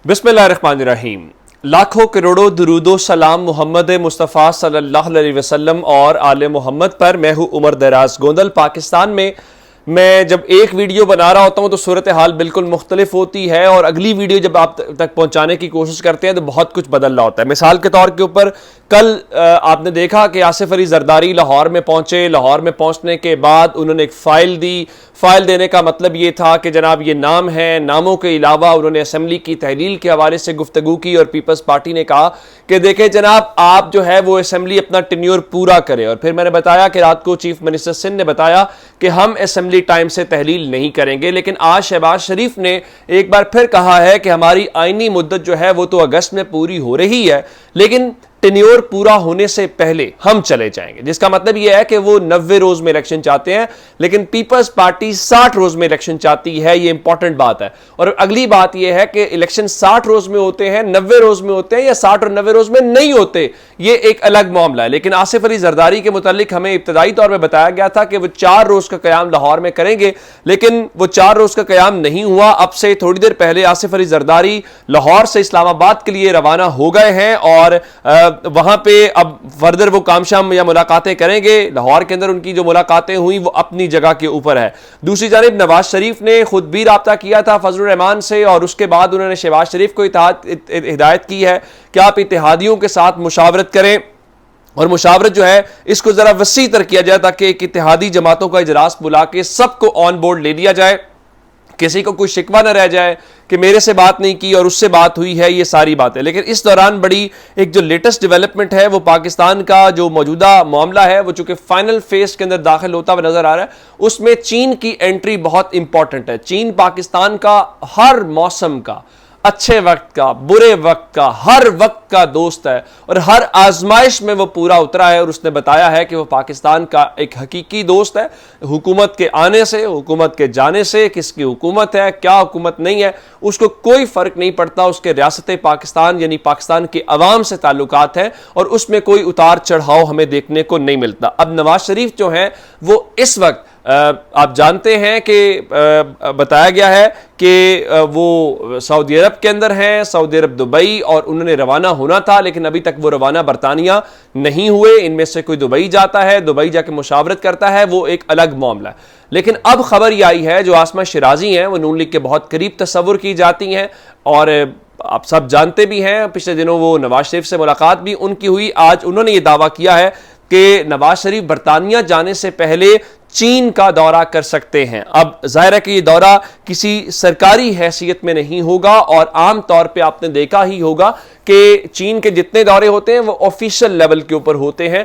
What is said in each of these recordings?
बिस्मिल्लाहिर्रहमानिर्रहीम। लाखों करोड़ों दुरूदो सलाम मोहम्मद मुस्तफ़ा सल्लल्लाहु अलैहि वसल्लम और आले मोहम्मद पर। मैं हूँ उमर दराज गोंदल। पाकिस्तान में मैं जब एक वीडियो बना रहा होता हूँ तो सूरत हाल बिल्कुल मुख्तलिफ होती है और अगली वीडियो जब आप तक पहुँचाने की कोशिश करते हैं तो बहुत कुछ बदल रहा होता है। मिसाल के तौर के ऊपर कल आपने देखा कि आसिफ अली जरदारी लाहौर में पहुँचे। लाहौर में पहुँचने के बाद उन्होंने एक फ़ाइल दी। फ़ाइल देने का मतलब ये था कि जनाब ये नाम है। नामों के अलावा उन्होंने असम्बली की तहलील के हवाले से गुफ्तगू की और पीपल्स पार्टी ने कहा कि देखें जनाब आप जो है वो असम्बली अपना टेन्योर पूरा करें। और फिर मैंने बताया कि रात को चीफ मिनिस्टर सिंध ने बताया कि हम असम्बली टाइम से तहलील नहीं करेंगे। लेकिन आज शहबाज शरीफ ने एक बार फिर कहा है कि हमारी आईनी मुद्दत जो है वो तो अगस्त में पूरी हो रही है, लेकिन टेन्योर पूरा होने से पहले हम चले जाएंगे। जिसका मतलब यह है कि वो 90 रोज में इलेक्शन चाहते हैं, लेकिन पीपल्स पार्टी 60 रोज में इलेक्शन चाहती है। ये इंपॉर्टेंट बात है। और अगली बात यह है कि इलेक्शन 60 रोज में होते हैं, 90 रोज में होते हैं या 60 और 90 रोज में नहीं होते, ये एक अलग मामला है। लेकिन आसिफ अली जरदारी के मुतालिक हमें इब्तदाई तौर पर बताया गया था कि वो 4 रोज का कयाम लाहौर में करेंगे, लेकिन वो 4 रोज का कयाम नहीं हुआ। अब से थोड़ी देर पहले आसिफ अली जरदारी लाहौर से इस्लामाबाद के लिए रवाना हो गए हैं और वहां पे अब फर्दर वो कामशाम या मुलाकातें करेंगे। लाहौर के अंदर उनकी जो मुलाकातें हुई वो अपनी जगह के ऊपर है। दूसरी जानिब नवाज शरीफ ने खुद भी राब्ता किया था फजलुर रहमान से और उसके बाद उन्होंने शहबाज शरीफ को हिदायत की है कि आप इत्तेहादियों के साथ मुशावरत करें। और मुशावरत जो है इसको जरा वसी तर किया जाए ताकि एक इत्तेहादी जमातों का इजलास बुला के सबको ऑन बोर्ड ले लिया जाए, किसी को कोई शिकवा न रह जाए कि मेरे से बात नहीं की और उससे बात हुई है, ये सारी बातें। लेकिन इस दौरान बड़ी एक जो लेटेस्ट डेवलपमेंट है वो पाकिस्तान का जो मौजूदा मामला है वो चूंकि फाइनल फेज के अंदर दाखिल होता हुआ नजर आ रहा है, उसमें चीन की एंट्री बहुत इंपॉर्टेंट है। चीन पाकिस्तान का हर मौसम का, अच्छे वक्त का, बुरे वक्त का, हर वक्त का दोस्त है और हर आजमाइश में वो पूरा उतरा है। और उसने बताया है कि वो पाकिस्तान का एक हकीकी दोस्त है। हुकूमत के आने से, हुकूमत के जाने से, किसकी हुकूमत है, क्या हुकूमत नहीं है, उसको कोई फर्क नहीं पड़ता। उसके रियासत पाकिस्तान यानी पाकिस्तान के अवाम से ताल्लुकात है और उसमें कोई उतार चढ़ाव हमें देखने को नहीं मिलता। अब नवाज शरीफ जो हैं वो इस वक्त आप जानते हैं कि बताया गया है कि वो सऊदी अरब के अंदर हैं, सऊदी अरब दुबई, और उन्होंने रवाना होना था लेकिन अभी तक वो रवाना बरतानिया नहीं हुए। इनमें से कोई दुबई जाता है, दुबई जाके मुशावरत करता है, वो एक अलग मामला है। लेकिन अब खबर यह आई है, जो आसमा शिराजी हैं वो नून लीग के बहुत करीब तस्वुर की जाती हैं और आप सब जानते भी हैं, पिछले दिनों वो नवाज शरीफ से मुलाकात भी उनकी हुई। आज उन्होंने ये दावा किया है कि नवाज शरीफ बरतानिया जाने से पहले चीन का दौरा कर सकते हैं। अब जाहिर है कि ये दौरा किसी सरकारी हैसियत में नहीं होगा और आम तौर पे आपने देखा ही होगा कि चीन के जितने दौरे होते हैं वो ऑफिशियल लेवल के ऊपर होते हैं।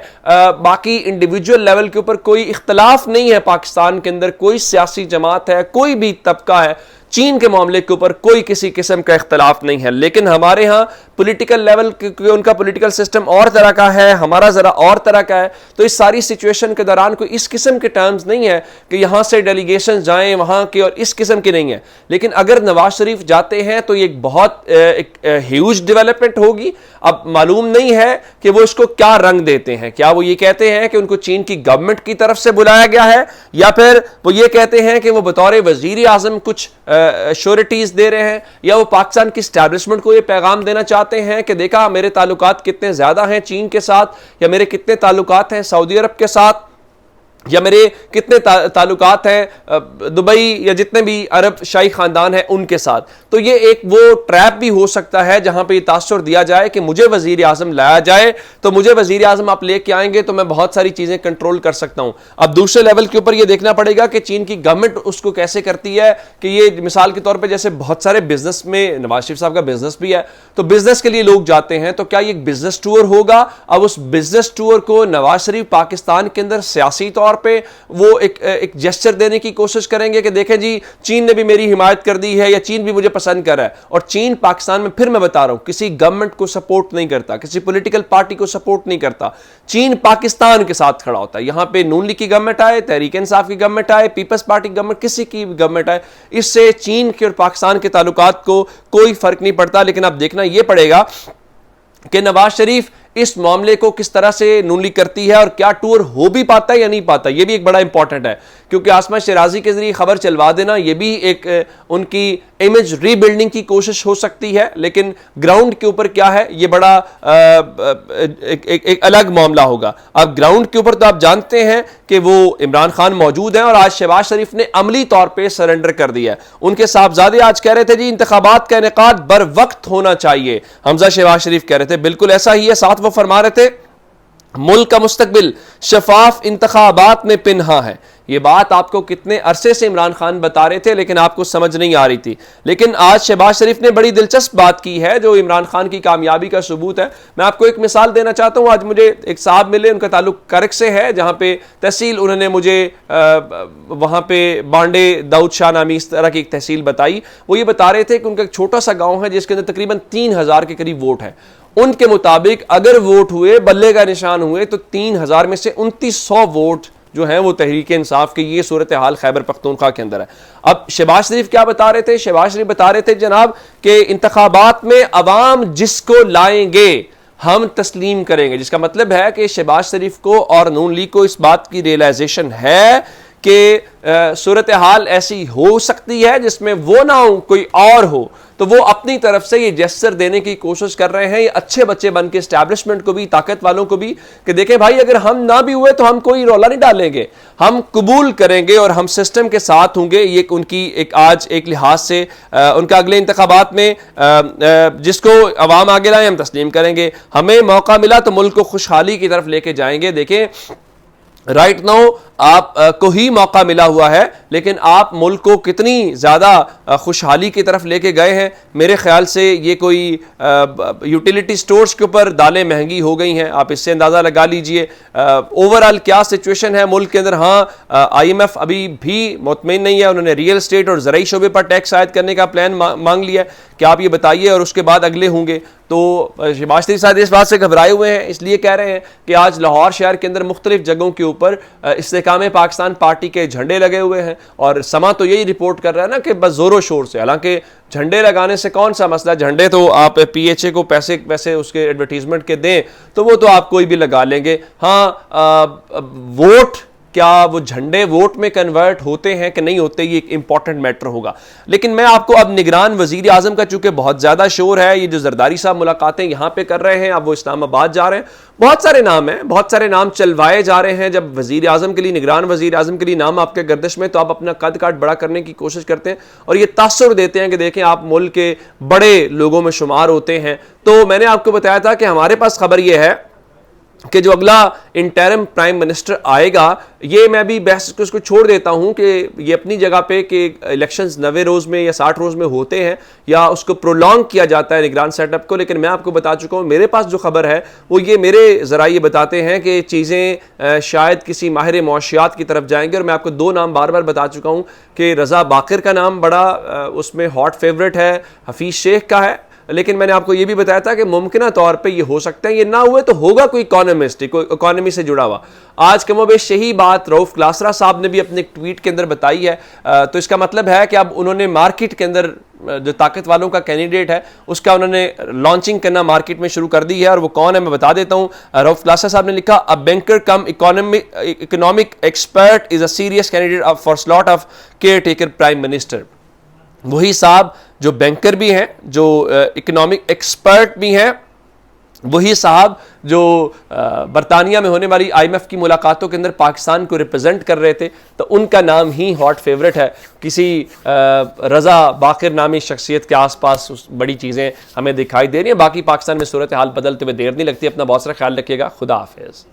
बाकी इंडिविजुअल लेवल के ऊपर कोई इख्तलाफ नहीं है। पाकिस्तान के अंदर कोई सियासी जमात है, कोई भी तबका है, चीन के मामले के ऊपर कोई किसी किस्म का इख्तलाफ नहीं है। लेकिन हमारे यहाँ पॉलिटिकल लेवल, क्योंकि उनका पॉलिटिकल सिस्टम और तरह का है, हमारा जरा और तरह का है, तो इस सारी सिचुएशन के दौरान कोई इस किस्म के टर्म्स नहीं है कि यहां से डेलीगेशन जाएं वहां के, और इस किस्म की नहीं है। लेकिन अगर नवाज शरीफ जाते हैं तो ये एक बहुत ह्यूज डेवलपमेंट होगी। अब मालूम नहीं है कि वो इसको क्या रंग देते हैं। क्या वो ये कहते हैं कि उनको चीन की गवर्नमेंट की तरफ से बुलाया गया है, या फिर वो ये कहते हैं कि वो बतौर वजीर आजम कुछ श्योरिटीज दे रहे हैं, या वो पाकिस्तान की स्टैब्लिशमेंट को ये पैगाम देना चाहते हैं कि देखा मेरे ताल्लुकात कितने ज्यादा हैं चीन के साथ, या मेरे कितने ताल्लुकात हैं सऊदी अरब के साथ, या मेरे कितने ताल्लुकात हैं दुबई या जितने भी अरब शाही खानदान हैं उनके साथ। तो ये एक वो ट्रैप भी हो सकता है जहां पे ये तासुर दिया जाए कि मुझे वजीर आजम लाया जाए तो मुझे वजीर आजम आप लेके आएंगे तो मैं बहुत सारी चीजें कंट्रोल कर सकता हूं। अब दूसरे लेवल के ऊपर ये देखना पड़ेगा कि चीन की गवर्नमेंट उसको कैसे करती है। कि ये मिसाल के तौर पर जैसे बहुत सारे बिजनेस में, नवाज शरीफ साहब का बिजनेस भी है, तो बिजनेस के लिए लोग जाते हैं, तो क्या ये एक बिजनेस टूर होगा? अब उस बिजनेस टूर को नवाज शरीफ पाकिस्तान के अंदर सियासी तौर पे वो एक जेस्चर देने की कोशिश करेंगे कि देखें जी चीन ने भी मेरी हिमायत कर दी है या चीन भी मुझे पसंद कर रहा है। और चीन पाकिस्तान में, फिर मैं बता रहा हूं, किसी गवर्नमेंट को सपोर्ट नहीं करता, किसी पॉलिटिकल पार्टी को सपोर्ट नहीं करता। चीन पाकिस्तान के साथ खड़ा होता है। यहां पे नून लीग की गवर्नमेंट आए, तहरीक इंसाफ की गवर्नमेंट आए, पीपल्स पार्टी की गवर्नमेंट, किसी की गवर्नमेंट आए, इससे चीन के और पाकिस्तान के ताल्लुकात को कोई फर्क नहीं पड़ता। लेकिन अब देखना यह पड़ेगा कि नवाज शरीफ इस मामले को किस तरह से नून लीग करती है और क्या टूर हो भी पाता है या नहीं पाता, यह भी एक बड़ा इंपॉर्टेंट है, क्योंकि आसमा शिराजी के जरिए खबर चलवा देना यह भी एक उनकी इमेज रीबिल्डिंग की कोशिश हो सकती है, लेकिन ग्राउंड के ऊपर क्या है यह बड़ा एक अलग मामला होगा। अब ग्राउंड के ऊपर तो आप जानते हैं कि वो इमरान खान मौजूद हैं और आज शहबाज शरीफ ने अमली तौर पे सरेंडर कर दिया है। उनके साहबजादे आज कह रहे थे जी इंतखाबात का इनेकाद बर वक्त होना चाहिए, हमजा शहबाज शरीफ कह रहे थे, बिल्कुल ऐसा ही है। साथ वो फरमा रहे थे मुल्क का मुस्तकबिल शफाफ इंतखाबात में पिन्हा है। ये बात आपको कितने अरसे से इमरान खान बता रहे थे लेकिन आपको समझ नहीं आ रही थी, लेकिन आज शहबाज शरीफ ने बड़ी दिलचस्प बात की है जो इमरान खान की कामयाबी का सबूत है। मैं आपको एक मिसाल देना चाहता हूं। आज मुझे एक साहब मिले, उनका ताल्लुक करक से है, जहां पे तहसील उन्होंने मुझे वहां पे बांडे दाऊद शाह नामी इस तरह की एक तहसील बताई। वो ये बता रहे थे कि उनका एक छोटा सा गाँव है जिसके अंदर तकरीबन 3000 के करीब वोट है। उनके मुताबिक अगर वोट हुए, बल्ले का निशान हुए, तो 3000 में से 2900 वोट जो है वो तहरीक इंसाफ की ये सूरत हाल खैबर पख्तूनख्वा के अंदर है। अब शहबाज शरीफ क्या बता रहे थे? शहबाज शरीफ बता रहे थे जनाब कि इंतखाबात में अवाम जिसको लाएंगे हम तस्लीम करेंगे, जिसका मतलब है कि शहबाज शरीफ को और नून लीग को इस बात की रियलाइजेशन है कि सूरत हाल ऐसी हो सकती है जिसमें वो ना हो कोई और हो, तो वो अपनी तरफ से ये जेस्चर देने की कोशिश कर रहे हैं, ये अच्छे बच्चे बन के एस्टैब्लिशमेंट को भी, ताकत वालों को भी, कि देखें भाई अगर हम ना भी हुए तो हम कोई रौला नहीं डालेंगे, हम कबूल करेंगे और हम सिस्टम के साथ होंगे। ये उनकी एक आज एक लिहाज से उनका अगले इंतखाबात में जिसको अवाम आगे लाए हम तस्लीम करेंगे, हमें मौका मिला तो मुल्क को खुशहाली की तरफ लेके जाएंगे। देखें राइट नाउ आप को ही मौका मिला हुआ है, लेकिन आप मुल्क को कितनी ज़्यादा खुशहाली की तरफ लेके गए हैं। मेरे ख्याल से ये कोई यूटिलिटी स्टोर्स के ऊपर दालें महंगी हो गई हैं, आप इससे अंदाज़ा लगा लीजिए ओवरऑल क्या सिचुएशन है मुल्क के अंदर। हाँ, IMF अभी भी मुतमईन नहीं है, उन्होंने रियल स्टेट और ज़राई शोबे पर टैक्स आयद करने का प्लान मांग लिया है कि आप ये बताइए और उसके बाद अगले होंगे। तो शहबाज शरीफ साहब इस बात से घबराए हुए हैं, इसलिए कह रहे हैं कि आज लाहौर शहर के अंदर मुख्तलिफ जगहों के ऊपर इस्तेकाम पाकिस्तान पार्टी के झंडे लगे हुए हैं और समा तो यही रिपोर्ट कर रहा है ना कि बस जोरों शोर से। हालांकि झंडे लगाने से कौन सा मसला, झंडे तो आप PHA को पैसे उसके एडवर्टीजमेंट के दें तो वो तो आप कोई भी लगा लेंगे। हाँ, वोट क्या वो झंडे वोट में कन्वर्ट होते हैं कि नहीं होते, ये एक इंपॉर्टेंट मैटर होगा। लेकिन मैं आपको अब निगरान वजीर आजम का चूंकि बहुत ज्यादा शोर है, ये जो जरदारी साहब मुलाकातें यहां पे कर रहे हैं, अब वो इस्लामाबाद जा रहे हैं, बहुत सारे नाम हैं, बहुत सारे नाम चलवाए जा रहे हैं। जब वजीर आजम के लिए, निगरान वजीर आजम के लिए नाम आपके गर्दिश में, तो आप अपना कद काट बड़ा करने की कोशिश करते हैं और ये तासुर देते हैं कि देखें आप मुल्क के बड़े लोगों में शुमार होते हैं। तो मैंने आपको बताया था कि हमारे पास खबर यह है कि जो अगला इंटरिम प्राइम मिनिस्टर आएगा, ये मैं भी बहस को उसको छोड़ देता हूं कि ये अपनी जगह पे कि इलेक्शंस 90 रोज में या 60 रोज में होते हैं या उसको प्रोलॉन्ग किया जाता है निगरान सेटअप को। लेकिन मैं आपको बता चुका हूं, मेरे पास जो खबर है वो ये मेरे जराये बताते हैं कि चीज़ें शायद किसी माहिर मुआशियात की तरफ जाएंगे। और मैं आपको 2 नाम बार बार बता चुका हूँ कि रज़ा बाकर का नाम बड़ा उसमें हॉट फेवरेट है, हफीज शेख का है, लेकिन मैंने आपको यह भी बताया था कि मुमकिन तौर पे ये हो सकता है, ये ना हुए तो होगा कोई इकोनॉमिस्ट, कोई इकोनॉमी से जुड़ा हुआ। आज कमोबेश यही बात रऊफ क्लासरा साहब ने भी अपने ट्वीट के अंदर बताई है। तो इसका मतलब है कि अब उन्होंने मार्केट के अंदर जो ताकत वालों का कैंडिडेट है उसका उन्होंने लॉन्चिंग करना मार्केट में शुरू कर दी है। और वो कौन है मैं बता देता हूँ। रऊफ क्लासरा साहब ने लिखा, a banker come economic expert is a serious candidate for slot of care taker prime minister. वही साहब जो बैंकर भी हैं, जो इकोनॉमिक एक्सपर्ट भी हैं, वही साहब जो बरतानिया में होने वाली IMF की मुलाकातों के अंदर पाकिस्तान को रिप्रेजेंट कर रहे थे, तो उनका नाम ही हॉट फेवरेट है। किसी रज़ा बाकर नामी शख्सियत के आसपास बड़ी चीज़ें हमें दिखाई दे रही हैं। बाकी पाकिस्तान में सूरत हाल बदलते हुए देर नहीं लगती। अपना बहुत सारा ख्याल रखिएगा। खुदा हाफिज़।